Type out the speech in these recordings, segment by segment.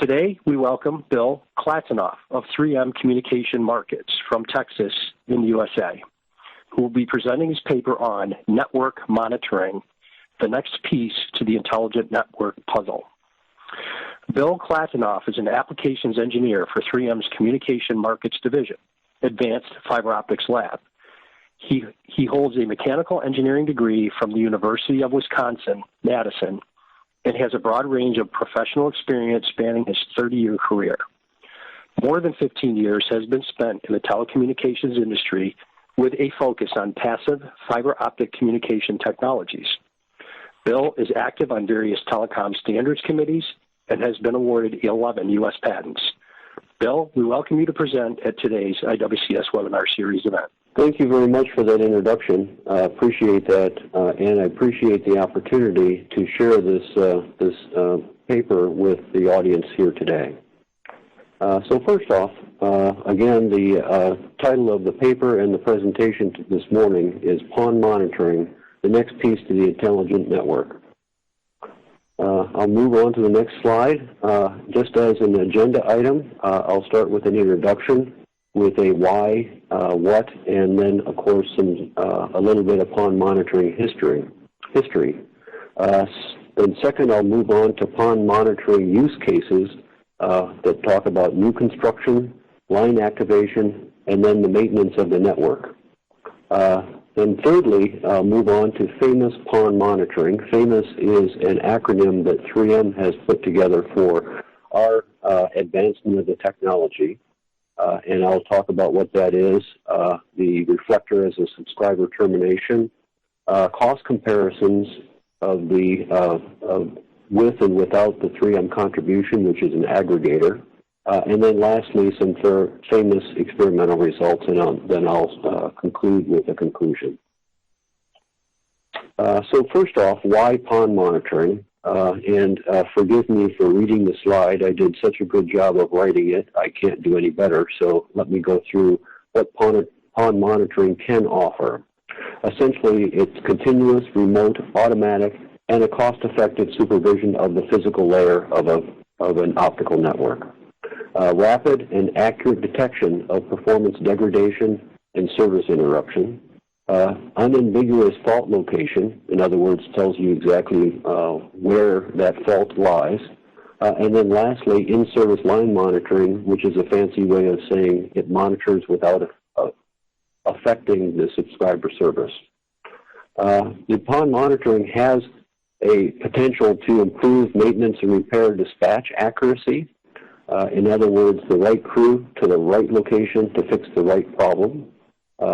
Today, we welcome Bill Clatanoff of 3M Communication Markets from Texas in the USA, who will be presenting his paper on network monitoring, the next piece to the intelligent network puzzle. Bill Clatanoff is an applications engineer for 3M's Communication Markets Division, Advanced Fiber Optics Lab. He holds a mechanical engineering degree from the University of Wisconsin-Madison and has a broad range of professional experience spanning his 30-year career. More than 15 years has been spent in the telecommunications industry with a focus on passive fiber optic communication technologies. Bill is active on various telecom standards committees and has been awarded 11 U.S. patents. Bill, we welcome you to present at today's IWCS webinar series event. Thank you very much for that introduction. I appreciate that, and I appreciate the opportunity to share this paper with the audience here today. So first off, again, the title of the paper and the presentation this morning is PON Monitoring, the next piece to the intelligent network. I'll move on to the next slide. Just as an agenda item, I'll start with an introduction with a why, what, and then, of course, a little bit of PON monitoring history. Then second, I'll move on to PON monitoring use cases that talk about new construction, line activation, and then the maintenance of the network. Then thirdly, I'll move on to famous PON monitoring. Famous is an acronym that 3M has put together for our advancement of the technology. And I'll talk about what that is, the reflector as a subscriber termination, cost comparisons of the with and without the 3M contribution, which is an aggregator, and then lastly, some famous experimental results, and then I'll conclude with a conclusion. So first off, why PON monitoring? And forgive me for reading the slide. I did such a good job of writing it, I can't do any better. So let me go through what PON monitoring can offer. Essentially, it's continuous, remote, automatic, and a cost-effective supervision of the physical layer of an optical network. Rapid and accurate detection of performance degradation and service interruption. Unambiguous fault location, in other words, tells you exactly where that fault lies. And then lastly, in-service line monitoring, which is a fancy way of saying it monitors without affecting the subscriber service. The PON monitoring has a potential to improve maintenance and repair dispatch accuracy. In other words, the right crew to the right location to fix the right problem.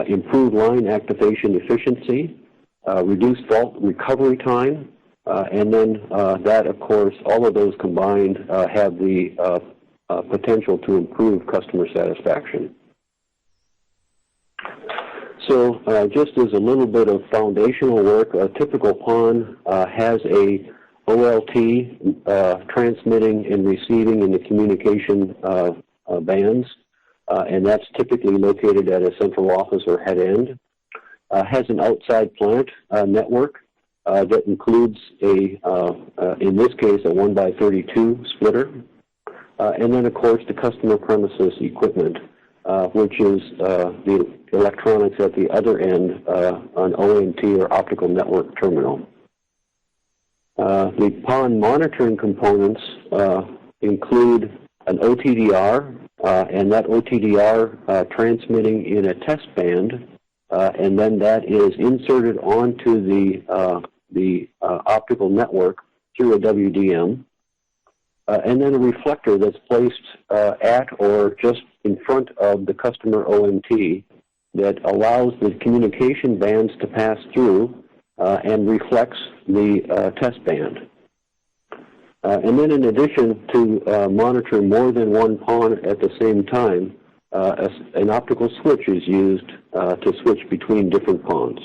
Improve line activation efficiency, reduce fault recovery time, and then that, of course, all of those combined have the potential to improve customer satisfaction. So just as a little bit of foundational work, a typical PON has a OLT transmitting and receiving in the communication bands. And that's typically located at a central office or head end. Has an outside plant network that includes in this case, a 1x32 splitter. And then, of course, the customer premises equipment, which is the electronics at the other end, an ONT or optical network terminal. The PON monitoring components include an OTDR, and that OTDR transmitting in a test band, and then that is inserted onto the optical network through a WDM, and then a reflector that's placed at or just in front of the customer ONT that allows the communication bands to pass through and reflects the test band. And then in addition to monitoring more than one PON at the same time, an optical switch is used to switch between different PONs.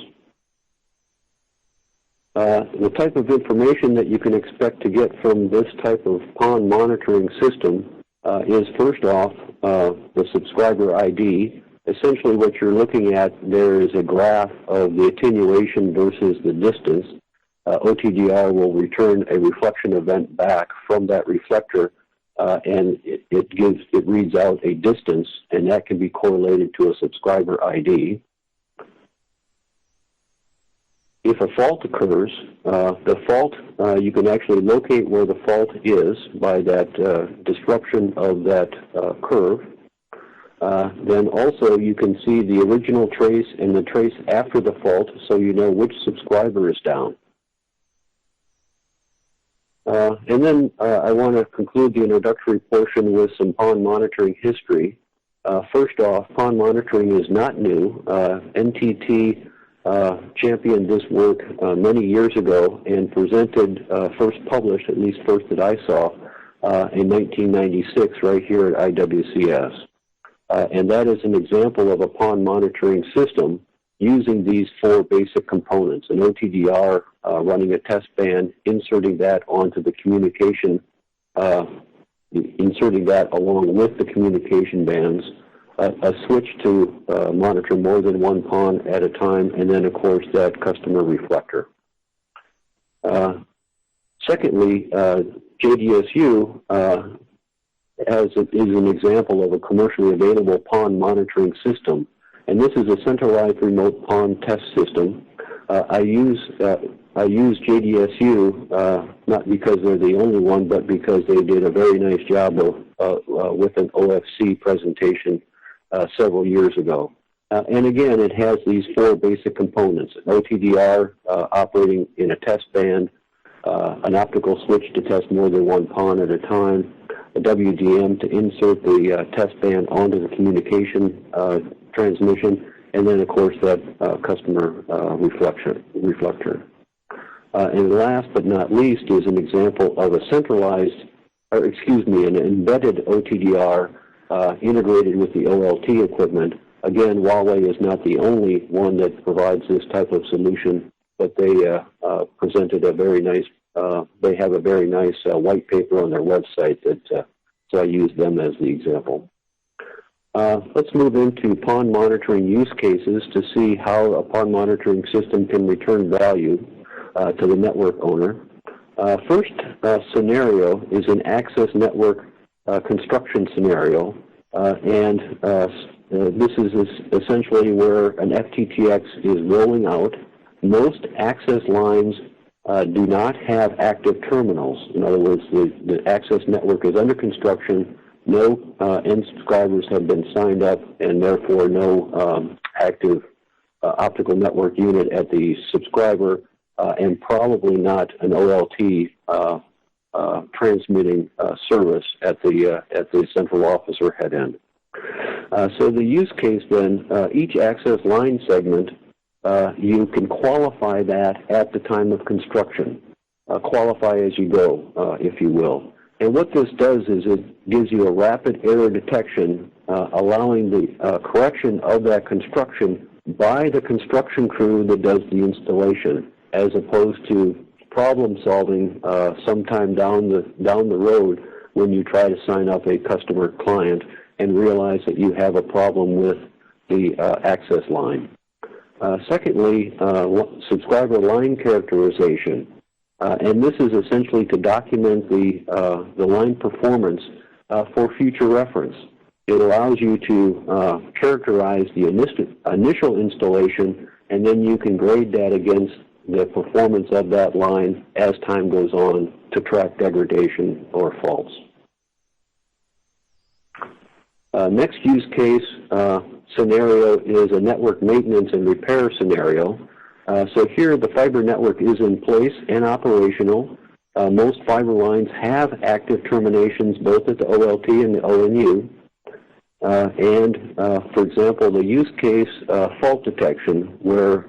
The type of information that you can expect to get from this type of PON monitoring system is first off the subscriber ID. Essentially what you're looking at there is a graph of the attenuation versus the distance. OTDR will return a reflection event back from that reflector and it reads out a distance, and that can be correlated to a subscriber ID. If a fault occurs, the fault, you can actually locate where the fault is by that disruption of that curve. Then also you can see the original trace and the trace after the fault, so you know which subscriber is down. And then I want to conclude the introductory portion with some PON monitoring history. First off, PON monitoring is not new. NTT championed this work many years ago and presented, first published, at least first that I saw, in 1996 right here at IWCS. And that is an example of a PON monitoring system using these four basic components: an OTDR running a test band, inserting that onto the communication, inserting that along with the communication bands, a switch to monitor more than one PON at a time, and then, of course, that customer reflector. Secondly, JDSU is an example of a commercially available PON monitoring system, and this is a centralized remote PON test system. I use JDSU not because they're the only one, but because they did a very nice job with an OFC presentation several years ago. And again, it has these four basic components: an OTDR operating in a test band, an optical switch to test more than one PON at a time, a WDM to insert the test band onto the communication transmission, and then, of course, that customer reflector. And last but not least is an example of a centralized, an embedded OTDR integrated with the OLT equipment. Again, Huawei is not the only one that provides this type of solution, but they presented a very nice, they have a very nice white paper on their website that, so I use them as the example. Let's move into PON monitoring use cases to see how a PON monitoring system can return value to the network owner. First scenario is an access network construction scenario, and this is essentially where an FTTX is rolling out. Most access lines do not have active terminals. In other words, the access network is under construction. No end subscribers have been signed up, and therefore no active optical network unit at the subscriber, and probably not an OLT transmitting service at the central office or head end. So the use case then, each access line segment, you can qualify that at the time of construction. Qualify as you go, if you will. And what this does is it gives you a rapid error detection, allowing the correction of that construction by the construction crew that does the installation, as opposed to problem solving sometime down the road when you try to sign up a customer client and realize that you have a problem with the access line. Secondly, subscriber line characterization. And this is essentially to document the line performance for future reference. It allows you to characterize the initial installation, and then you can grade that against the performance of that line as time goes on to track degradation or faults. Next use case scenario is a network maintenance and repair scenario. So here the fiber network is in place and operational. Most fiber lines have active terminations both at the OLT and the ONU. For example, the use case fault detection, where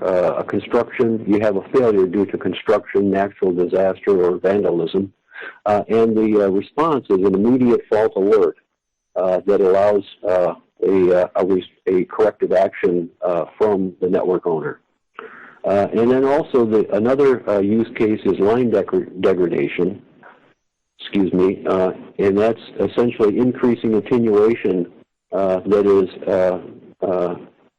you have a failure due to construction, natural disaster, or vandalism, and the response is an immediate fault alert that allows a corrective action from the network owner. And then also another use case is line degradation, and that's essentially increasing attenuation that is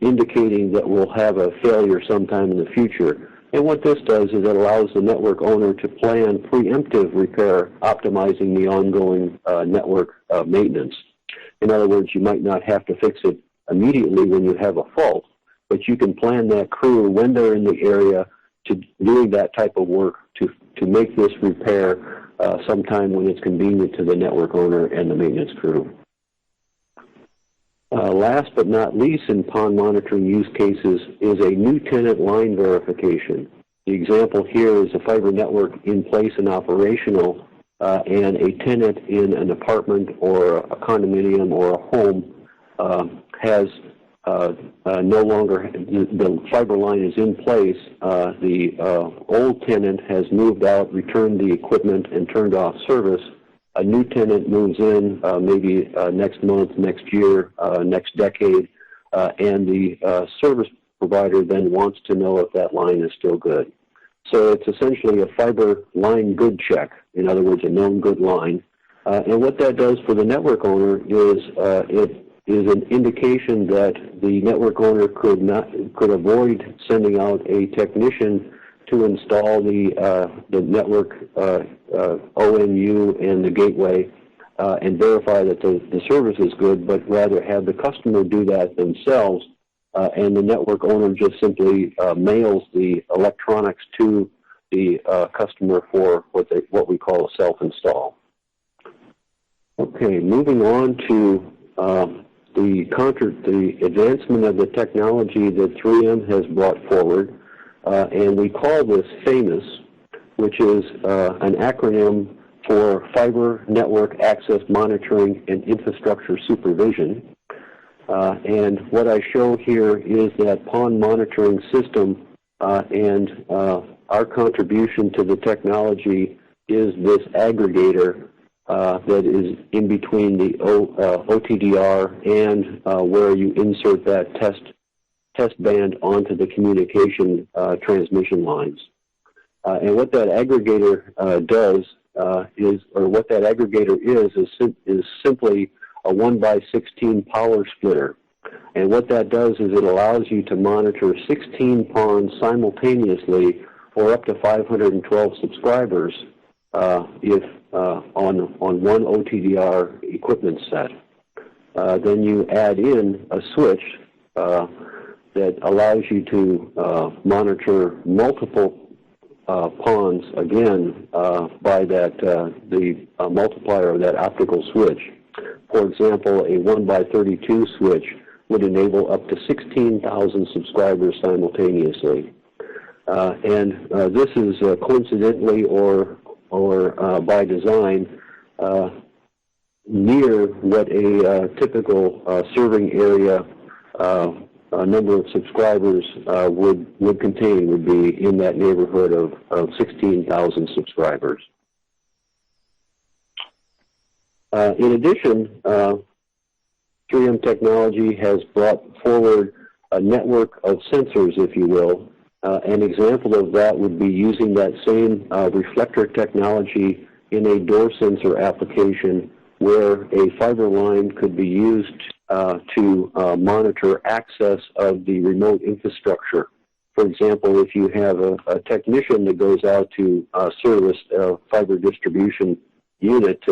indicating that we'll have a failure sometime in the future. And what this does is it allows the network owner to plan preemptive repair, optimizing the ongoing network maintenance. In other words, you might not have to fix it immediately when you have a fault, but you can plan that crew when they're in the area to doing that type of work to make this repair sometime when it's convenient to the network owner and the maintenance crew. Last but not least in PON monitoring use cases is a new tenant line verification. The example here is a fiber network in place and operational, and a tenant in an apartment or a condominium or a home has no longer, the fiber line is in place. The old tenant has moved out, returned the equipment, and turned off service. A new tenant moves in maybe next month, next year, next decade, and the service provider then wants to know if that line is still good. So it's essentially a fiber line good check, in other words, a known good line. And what that does for the network owner is it is an indication that the network owner could avoid sending out a technician to install the network ONU and the gateway and verify that the service is good, but rather have the customer do that themselves, and the network owner just simply mails the electronics to the customer for what we call a self-install. Okay, moving on to the advancement of the technology that 3M has brought forward. And we call this FAMOUS, which is an acronym for Fiber Network Access Monitoring and Infrastructure Supervision. And what I show here is that PON monitoring system, and our contribution to the technology is this aggregator that is in between the OTDR and where you insert that test band onto the communication transmission lines. And what that aggregator does what that aggregator is simply a 1x16 power splitter. And what that does is it allows you to monitor 16 PONs simultaneously or up to 512 subscribers if on one OTDR equipment set. Then you add in a switch that allows you to monitor multiple PONs again by the multiplier of that optical switch. For example, a 1x32 switch would enable up to 16,000 subscribers simultaneously. And this is coincidentally or by design near what a typical serving area number of subscribers would contain, would be in that neighborhood of 16,000 subscribers. In addition, 3M technology has brought forward a network of sensors, if you will. An example of that would be using that same reflector technology in a door sensor application where a fiber line could be used to monitor access of the remote infrastructure. For example, if you have a technician that goes out to service a fiber distribution unit,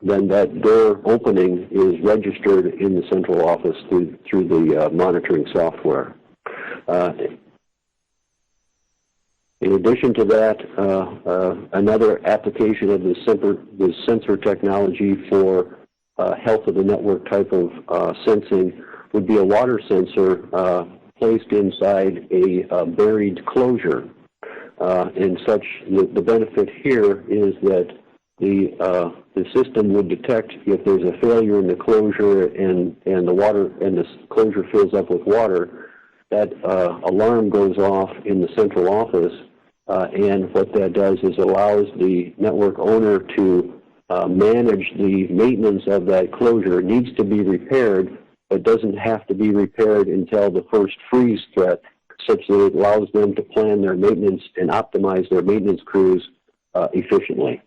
then that door opening is registered in the central office through the monitoring software. In addition to that, another application of this sensor technology for health of the network type of sensing would be a water sensor placed inside a buried closure. And such, the benefit here is that the system would detect if there's a failure in the closure and the closure fills up with water. That alarm goes off in the central office, and what that does is allows the network owner to manage the maintenance of that closure. It needs to be repaired, but doesn't have to be repaired until the first freeze threat, such that it allows them to plan their maintenance and optimize their maintenance crews efficiently.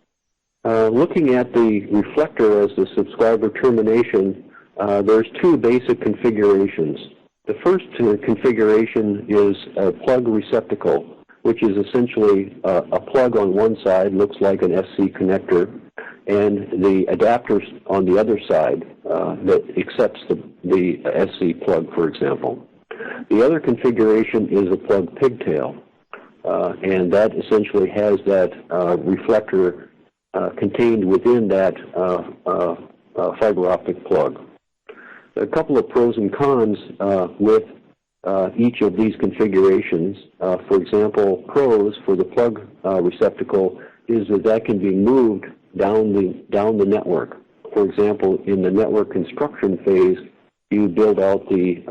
Looking at the reflector as the subscriber termination, there's two basic configurations. The first configuration is a plug receptacle, which is essentially a plug on one side, looks like an SC connector, and the adapters on the other side that accepts the SC plug, for example. The other configuration is a plug pigtail, and that essentially has that reflector contained within that fiber optic plug. A couple of pros and cons with each of these configurations. For example, pros for the plug receptacle is that can be moved down the network. For example, in the network construction phase, you build out the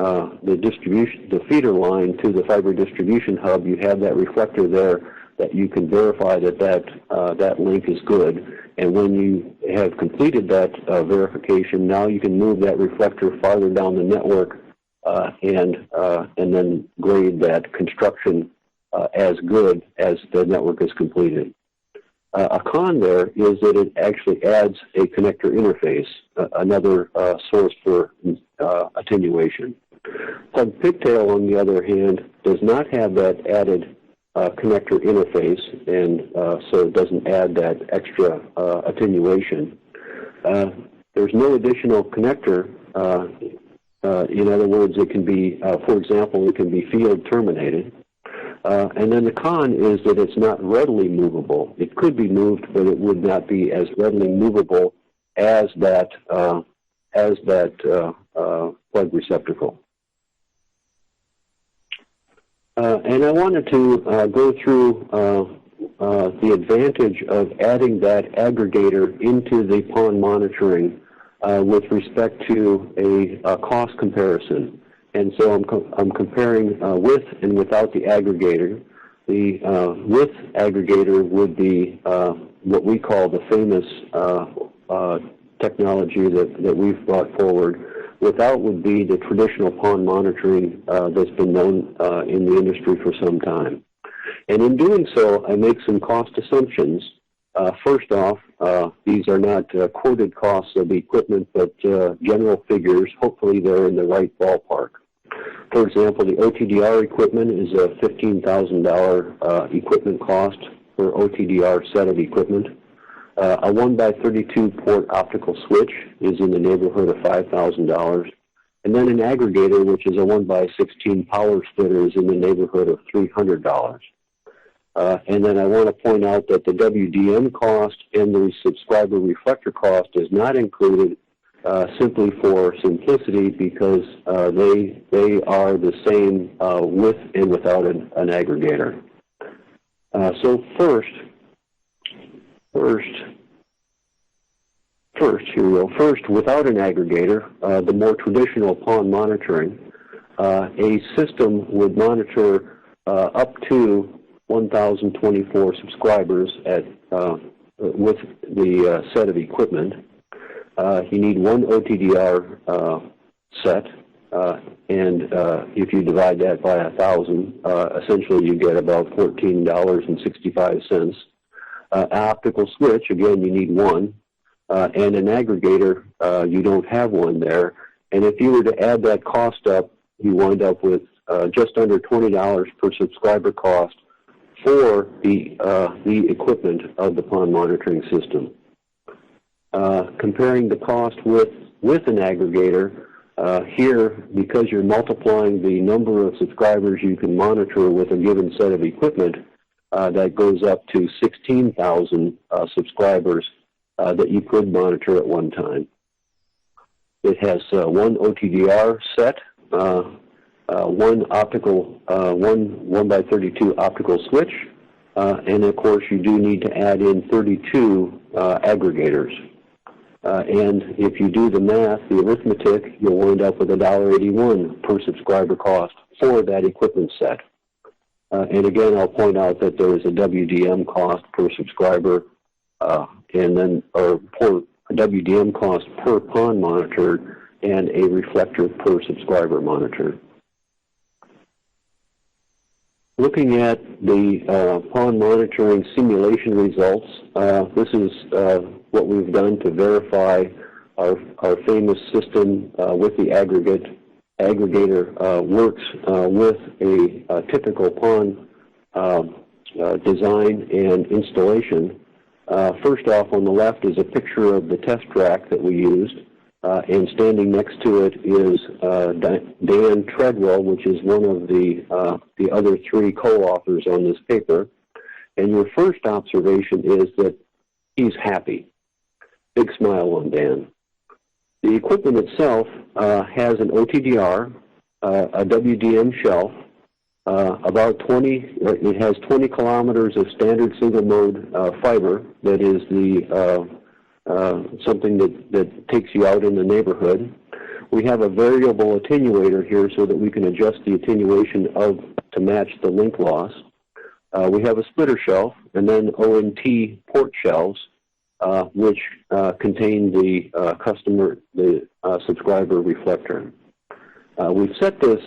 feeder line to the fiber distribution hub. You have that reflector there that you can verify that link is good. And when you have completed that verification, now you can move that reflector farther down the network and then grade that construction as good as the network is completed. A con there is that it actually adds a connector interface, another source for attenuation. Plug pigtail, on the other hand, does not have that added connector interface, and so it doesn't add that extra attenuation. There's no additional connector. In other words, it can be, for example, it can be field terminated. And then the con is that it's not readily movable. It could be moved, but it would not be as readily movable as that plug receptacle. And I wanted to go through the advantage of adding that aggregator into the PON monitoring with respect to a cost comparison. And so I'm comparing with and without the aggregator. The with aggregator would be what we call the famous technology that we've brought forward. Without would be the traditional PON monitoring that's been known in the industry for some time. And in doing so, I make some cost assumptions. First off, these are not quoted costs of the equipment, but general figures. Hopefully they're in the right ballpark. For example, the OTDR equipment is a $15,000 equipment cost for OTDR set of equipment. A 1x32 port optical switch is in the neighborhood of $5,000. And then an aggregator, which is a 1x16 power splitter, is in the neighborhood of $300. And then I want to point out that the WDM cost and the subscriber reflector cost is not included simply for simplicity, because they are the same with and without an aggregator. So first, here we go. First, without an aggregator, the more traditional PON monitoring, a system would monitor up to 1,024 subscribers with the set of equipment. You need one OTDR set, and if you divide that by 1,000, essentially you get about $14.65. An optical switch, again, you need one, and an aggregator, you don't have one there. And if you were to add that cost up, you wind up with just under $20 per subscriber cost for the equipment of the PON monitoring system. Comparing the cost with an aggregator, here, because you're multiplying the number of subscribers you can monitor with a given set of equipment, that goes up to 16,000 subscribers that you could monitor at one time. It has one OTDR set, one optical, one 1x32 optical switch, and of course you do need to add in 32 aggregators. And if you do the math, the arithmetic, you'll wind up with $1.81 per subscriber cost for that equipment set. And again, I'll point out that there is a WDM cost per subscriber, and then a WDM cost per PON monitored, and a reflector per subscriber monitored. Looking at the PON monitoring simulation results, this is what we've done to verify our famous system with the aggregator works with a typical PON design and installation. First off, on the left is a picture of the test track that we used, and standing next to it is Dan Treadwell, which is one of the other three co-authors on this paper. And your first observation is that he's happy. Big smile on Dan. The equipment itself has an OTDR, a WDM shelf, it has 20 kilometers of standard single mode fiber that is something that takes you out in the neighborhood. We have a variable attenuator here so that we can adjust the attenuation to match the link loss. We have a splitter shelf and then ONT port shelves, which contain the subscriber reflector. We've set this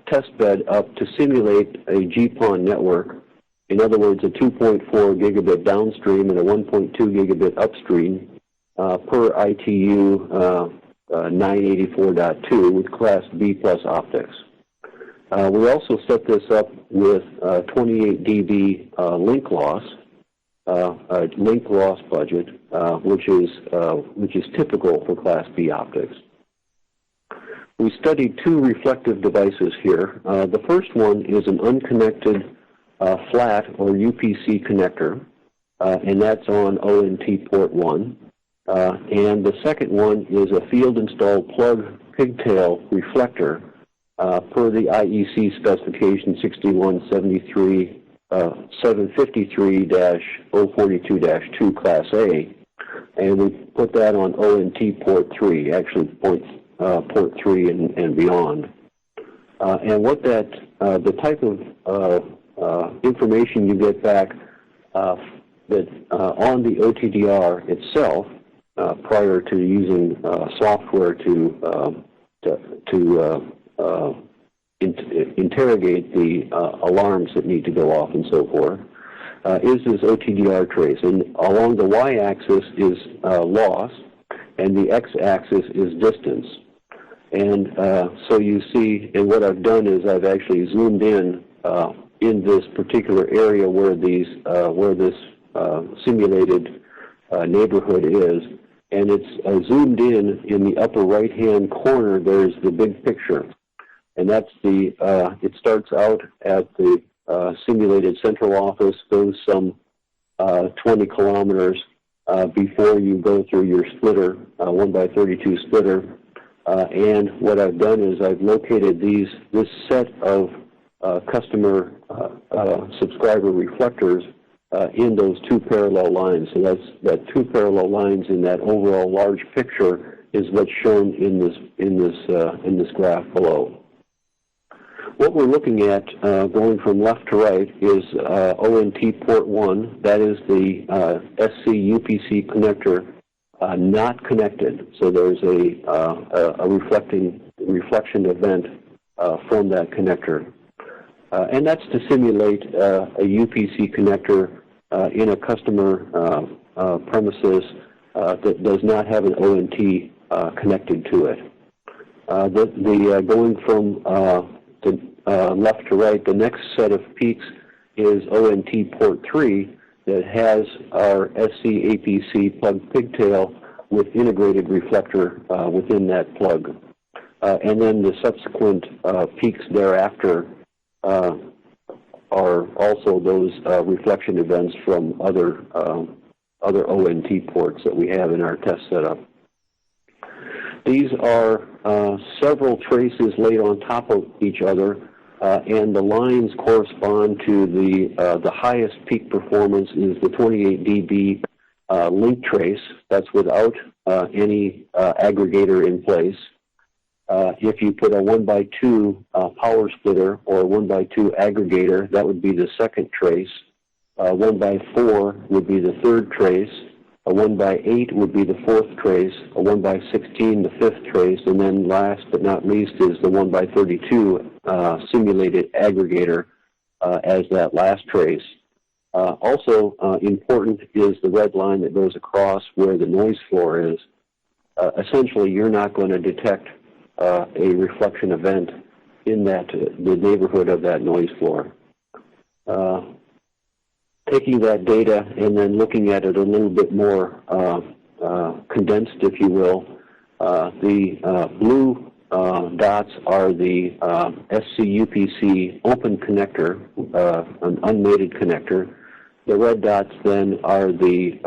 test bed up to simulate a GPON network. In other words, a 2.4 gigabit downstream and a 1.2 gigabit upstream per ITU 984.2 with Class B plus optics. We also set this up with 28 dB link loss, a link loss budget, which is typical for Class B optics. We studied two reflective devices here. The first one is an unconnected flat or UPC connector, and that's on ONT port 1. And the second one is a field-installed plug pigtail reflector per the IEC specification 753-042-2 Class A, and we put that on ONT port 3, actually port 3 and beyond. And what the type of information you get back that on the OTDR itself, prior to using software to interrogate the alarms that need to go off and so forth, is this OTDR trace. And along the y-axis is loss, and the x-axis is distance. And so you see, and what I've done is I've actually zoomed in this particular area where this simulated neighborhood is, and it's zoomed in the upper right-hand corner. There's the big picture, and that's it starts out at the simulated central office, goes some 20 kilometers before you go through your splitter, 1x32 splitter. And what I've done is I've located this set of customer subscriber reflectors in those two parallel lines. So that two parallel lines in that overall large picture is what's shown in this graph below. What we're looking at going from left to right is ONT port 1. That is the SC UPC connector not connected. So there's a reflection event from that connector. And that's to simulate a UPC connector in a customer premises that does not have an ONT connected to it. Going from left to right, the next set of peaks is ONT port 3 that has our SC APC plug pigtail with integrated reflector within that plug. And then the subsequent peaks thereafter are also those reflection events from other ONT ports that we have in our test setup. These are several traces laid on top of each other, and the lines correspond to the highest peak performance is the 28 dB link trace. That's without any aggregator in place. If you put a 1x2 power splitter or a 1x2 aggregator, that would be the second trace. 1x4 would be the third trace. A 1x8 would be the fourth trace. A 1x16 the fifth trace. And then last but not least is the 1x32 simulated aggregator as that last trace. Also important is the red line that goes across where the noise floor is. Essentially, you're not going to detect a reflection event in the neighborhood of that noise floor. Taking that data and then looking at it a little bit more condensed, if you will, the blue dots are the SCUPC open connector, an unmated connector. The red dots then are the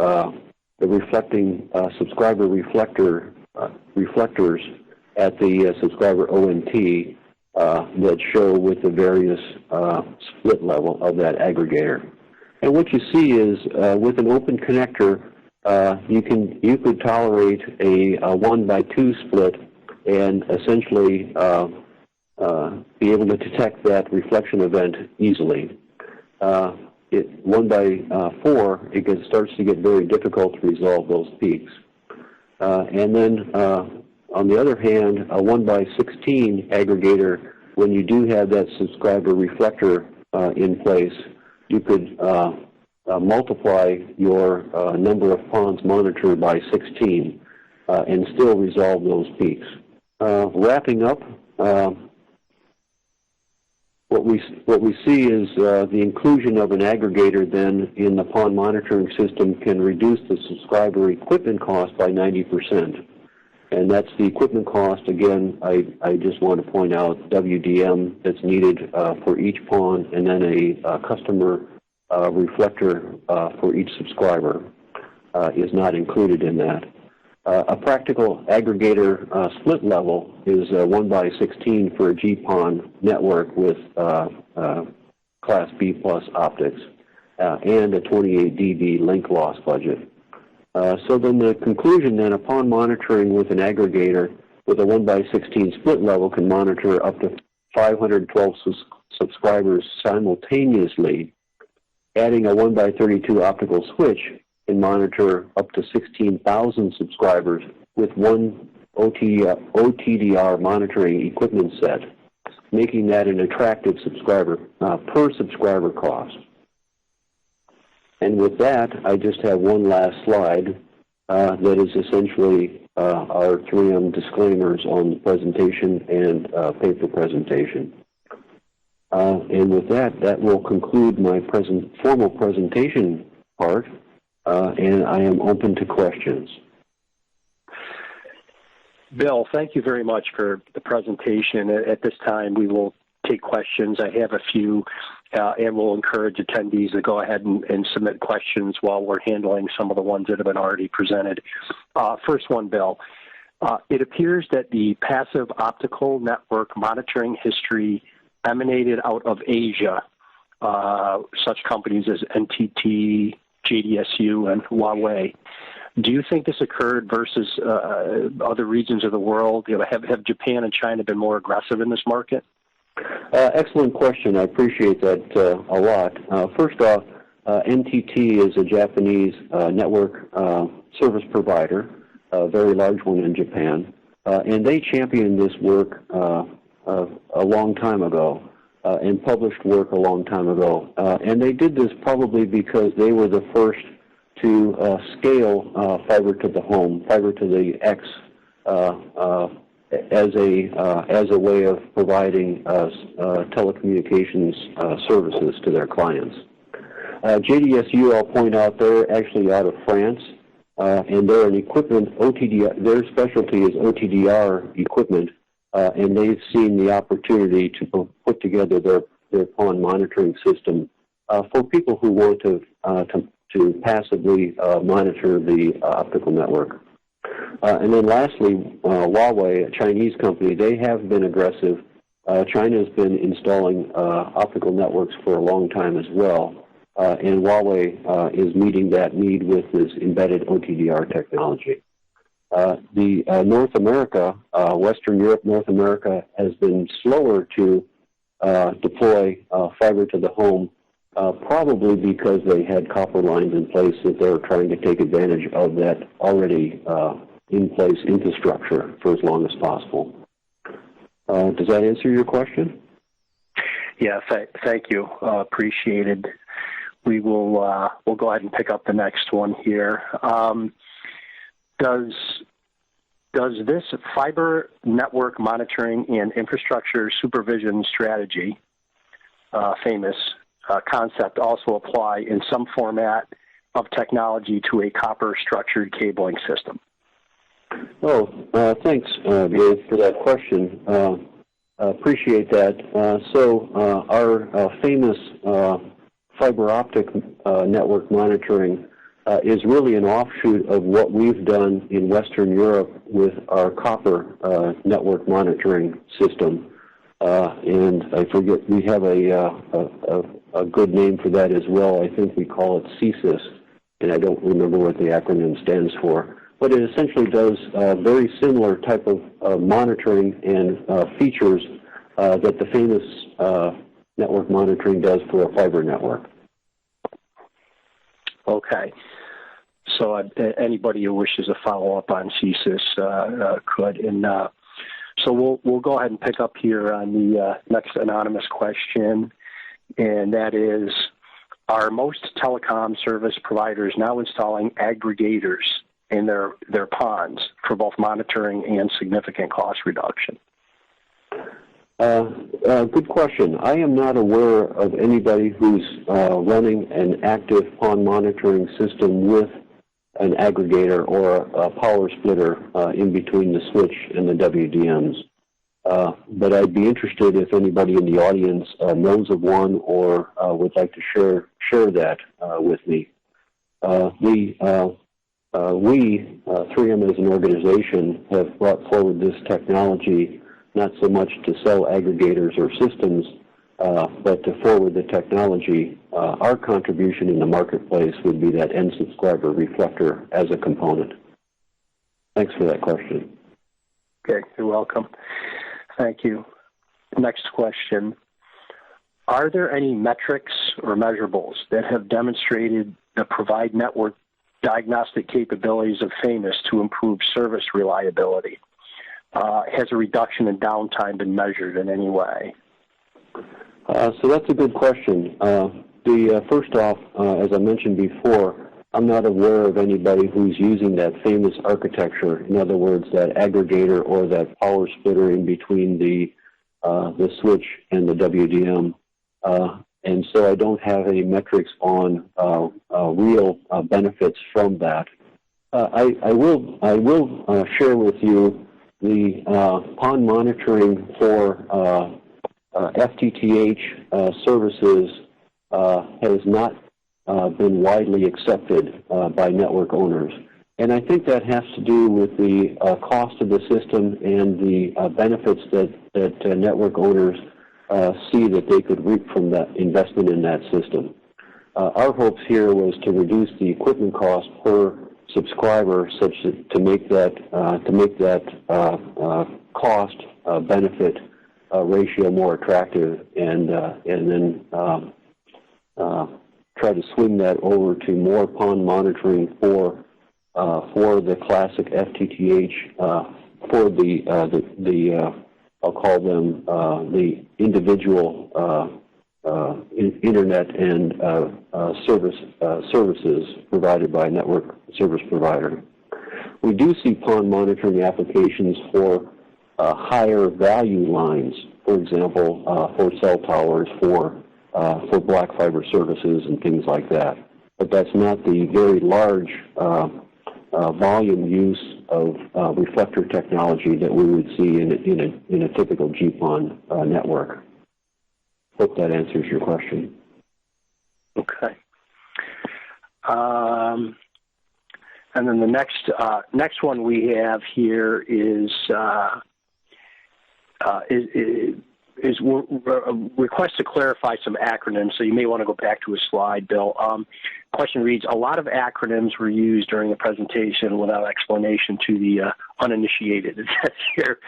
reflecting subscriber reflectors at the subscriber ONT that show with the various split level of that aggregator. And what you see is with an open connector, you could tolerate a 1:2 split and essentially be able to detect that reflection event easily. 1:4, it starts to get very difficult to resolve those peaks. And then on the other hand, a 1:16 aggregator, when you do have that subscriber reflector in place, you could multiply your number of PONs monitored by 16 and still resolve those peaks. Wrapping up, what we see is the inclusion of an aggregator then in the PON monitoring system can reduce the subscriber equipment cost by 90%. And that's the equipment cost. Again, I just want to point out WDM that's needed for each PON, and then a customer reflector for each subscriber is not included in that. A practical aggregator split level is 1:16 for a GPON network with Class B plus optics and a 28 dB link loss budget. So then the conclusion then, upon monitoring with an aggregator with a 1:16 split level, can monitor up to 512 subscribers simultaneously. Adding a 1:32 optical switch can monitor up to 16,000 subscribers with one OTDR monitoring equipment set, making that an attractive subscriber per subscriber cost. And with that, I just have one last slide that is essentially our 3M disclaimers on the presentation and paper presentation. And with that, that will conclude my formal presentation part, and I am open to questions. Bill, thank you very much for the presentation. At this time, we will take questions. I have a few, and we'll encourage attendees to go ahead and submit questions while we're handling some of the ones that have been already presented. First one, Bill. It appears that the passive optical network monitoring history emanated out of Asia, such companies as NTT, JDSU, and Huawei. Do you think this occurred versus other regions of the world? Have Japan and China been more aggressive in this market? Excellent question. I appreciate that a lot. First off, NTT is a Japanese network service provider, a very large one in Japan, and they championed this work a long time ago and published work a long time ago. And they did this probably because they were the first to scale fiber to the home, fiber to the X, as a way of providing telecommunications services to their clients. JDSU, I'll point out, they're actually out of France, and they're an equipment OTDR. Their specialty is OTDR equipment, and they've seen the opportunity to put together their PON monitoring system for people who want to passively monitor the optical network. And then lastly, Huawei, a Chinese company, they have been aggressive. China has been installing optical networks for a long time as well, and Huawei is meeting that need with this embedded OTDR technology. North America, Western Europe, North America has been slower to deploy fiber to the home, probably because they had copper lines in place that they were trying to take advantage of that already in place infrastructure for as long as possible. Does that answer your question? Yeah, thank you. Appreciated. We will we'll go ahead and pick up the next one here. Does Does this fiber network monitoring and infrastructure supervision strategy, famous concept, also apply in some format of technology to a copper structured cabling system? Thanks, Dave, for that question. Appreciate that. Our famous fiber optic network monitoring is really an offshoot of what we've done in Western Europe with our copper network monitoring system. And I forget, we have a good name for that as well. I think we call it CSIS, and I don't remember what the acronym stands for. But it essentially does very similar type of monitoring and features that the famous network monitoring does for a fiber network. Okay. So anybody who wishes to follow up on CSIS could. And so we'll go ahead and pick up here on the next anonymous question, and that is, are most telecom service providers now installing aggregators in their PONs for both monitoring and significant cost reduction? Good question. I am not aware of anybody who's running an active PON monitoring system with an aggregator or a power splitter in between the switch and the WDMs. But I'd be interested if anybody in the audience knows of one or would like to share that with me. We, 3M as an organization, have brought forward this technology not so much to sell aggregators or systems, but to forward the technology. Our contribution in the marketplace would be that end subscriber reflector as a component. Thanks for that question. Okay, you're welcome. Thank you. Next question. Are there any metrics or measurables that have demonstrated the provide network diagnostic capabilities of Famous to improve service reliability? Has a reduction in downtime been measured in any way? So that's a good question. First off, as I mentioned before, I'm not aware of anybody who's using that Famous architecture. In other words, that aggregator or that power splitter in between the switch and the WDM. And so I don't have any metrics on real benefits from that. I will share with you the PON monitoring for FTTH services has not been widely accepted by network owners. And I think that has to do with the cost of the system and the benefits that network owners see that they could reap from that investment in that system. Our hopes here was to reduce the equipment cost per subscriber, such that to make that cost benefit ratio more attractive, and then try to swing that over to more PON monitoring for the classic FTTH for the I'll call them the individual internet and services provided by a network service provider. We do see PON monitoring applications for higher value lines, for example, for cell towers, for black fiber services and things like that. But that's not the very large volume use of reflector technology that we would see in a typical GPON network. Hope that answers your question. Okay. And then the next one we have here is a request to clarify some acronyms, so you may want to go back to a slide, Bill. Question reads, a lot of acronyms were used during the presentation without explanation to the uninitiated. It says here,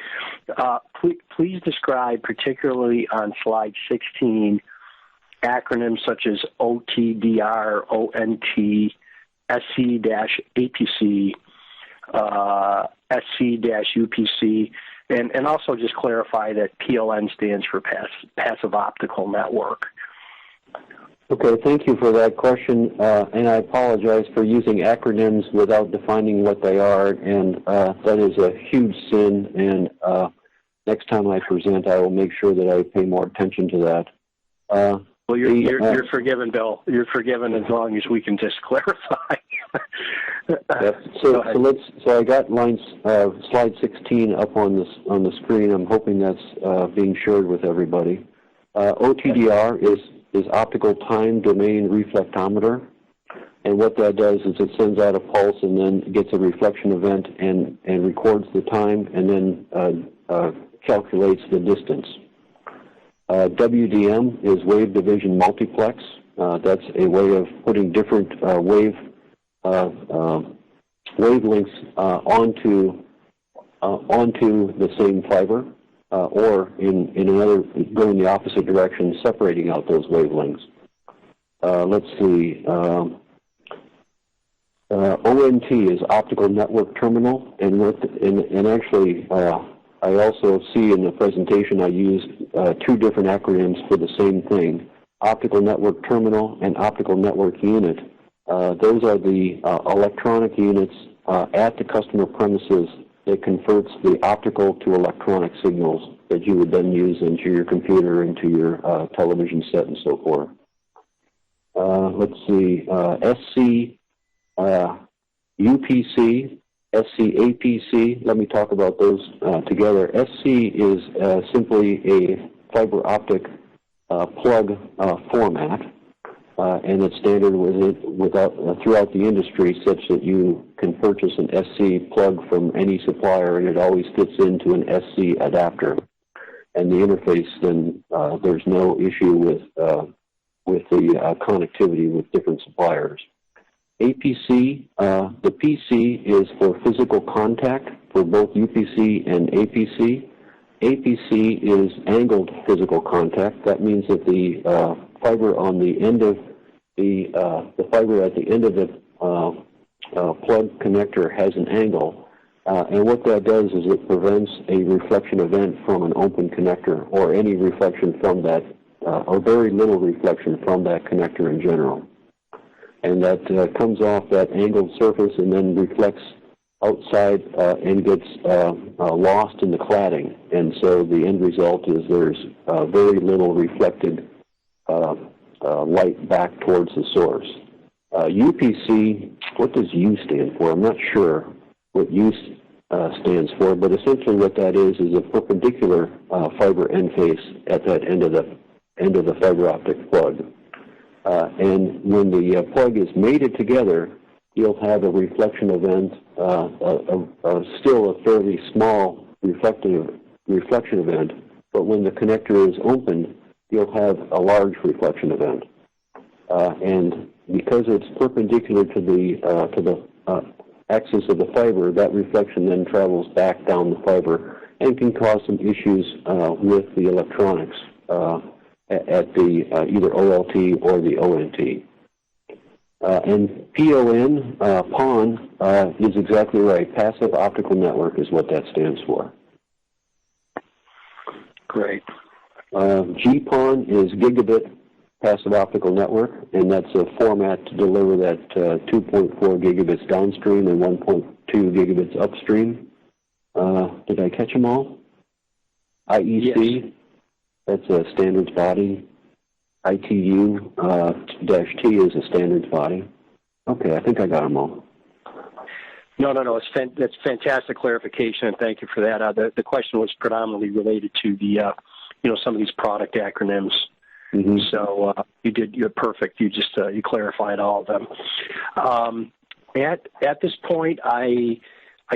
please describe, particularly on slide 16, acronyms such as OTDR, ONT, SC-APC, SC-UPC, and also just clarify that PON stands for Passive Optical Network. Okay, thank you for that question, and I apologize for using acronyms without defining what they are, and that is a huge sin, and next time I present, I will make sure that I pay more attention to that. Well, you're forgiven, Bill. You're forgiven as long as we can just clarify. Yep. So I got slide 16 up on the screen. I'm hoping that's being shared with everybody. OTDR is optical time domain reflectometer, and what that does is it sends out a pulse and then gets a reflection event and records the time and then calculates the distance. WDM is wave division multiplex. That's a way of putting different wavelengths onto the same fiber, or in another, going the opposite direction, separating out those wavelengths. Let's see. ONT is optical network terminal, and actually, I also see in the presentation I use two different acronyms for the same thing: optical network terminal and optical network unit. Those are the electronic units at the customer premises that converts the optical to electronic signals that you would then use into your computer, into your television set, and so forth. Let's see, SC, UPC, SC-APC. Let me talk about those together. SC is simply a fiber optic plug format, and it's standard throughout the industry, such that you can purchase an SC plug from any supplier, and it always fits into an SC adapter. And the interface, then there's no issue with the connectivity with different suppliers. APC, the PC is for physical contact for both UPC and APC. APC is angled physical contact. That means that the fiber on the end of the fiber at the end of the plug connector has an angle, and what that does is it prevents a reflection event from an open connector, or any reflection from that, or very little reflection from that connector in general. And that comes off that angled surface and then reflects outside and gets lost in the cladding. And so the end result is there's very little reflected light back towards the source. UPC, what does U stand for? I'm not sure what U stands for, but essentially what that is a perpendicular fiber end face at that end of the fiber optic plug. And when the plug is mated together, you'll have a reflection event, still a fairly small reflection event, but when the connector is opened, you'll have a large reflection event. And because it's perpendicular to the axis of the fiber, that reflection then travels back down the fiber and can cause some issues with the electronics at the either OLT or the ONT. And PON is exactly right. Passive Optical Network is what that stands for. Great. GPON is Gigabit Passive Optical Network, and that's a format to deliver that 2.4 gigabits downstream and 1.2 gigabits upstream. Did I catch them all? IEC, yes. That's a standards body. ITU-T is a standards body. Okay, I think I got them all. No. That's fantastic clarification, and thank you for that. The question was predominantly related to the, some of these product acronyms. Mm-hmm. So you're perfect. You just you clarified all of them. At this point, I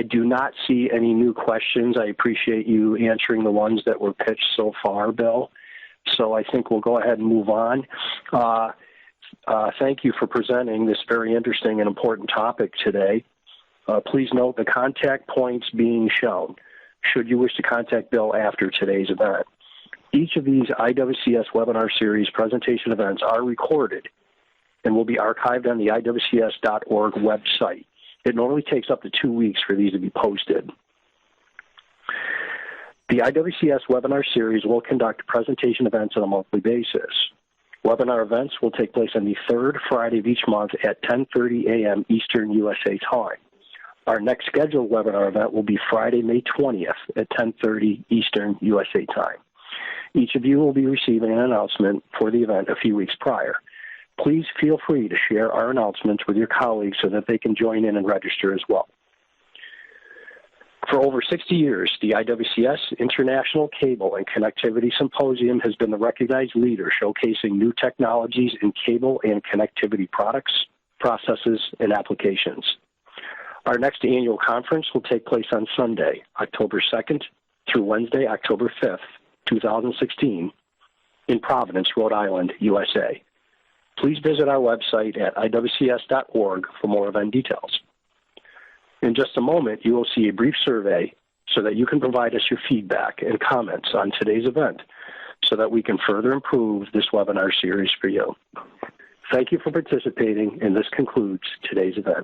do not see any new questions. I appreciate you answering the ones that were pitched so far, Bill. So I think we'll go ahead and move on. Thank you for presenting this very interesting and important topic today. Please note the contact points being shown should you wish to contact Bill after today's event. Each of these IWCS webinar series presentation events are recorded and will be archived on the IWCS.org website. It normally takes up to 2 weeks for these to be posted. The IWCS webinar series will conduct presentation events on a monthly basis. Webinar events will take place on the third Friday of each month at 10:30 a.m. Eastern USA time. Our next scheduled webinar event will be Friday, May 20th at 10:30 Eastern USA time. Each of you will be receiving an announcement for the event a few weeks prior. Please feel free to share our announcements with your colleagues so that they can join in and register as well. For over 60 years, the IWCS International Cable and Connectivity Symposium has been the recognized leader showcasing new technologies in cable and connectivity products, processes, and applications. Our next annual conference will take place on Sunday, October 2nd through Wednesday, October 5th, 2016, in Providence, Rhode Island, USA. Please visit our website at iwcs.org for more event details. In just a moment, you will see a brief survey so that you can provide us your feedback and comments on today's event so that we can further improve this webinar series for you. Thank you for participating, and this concludes today's event.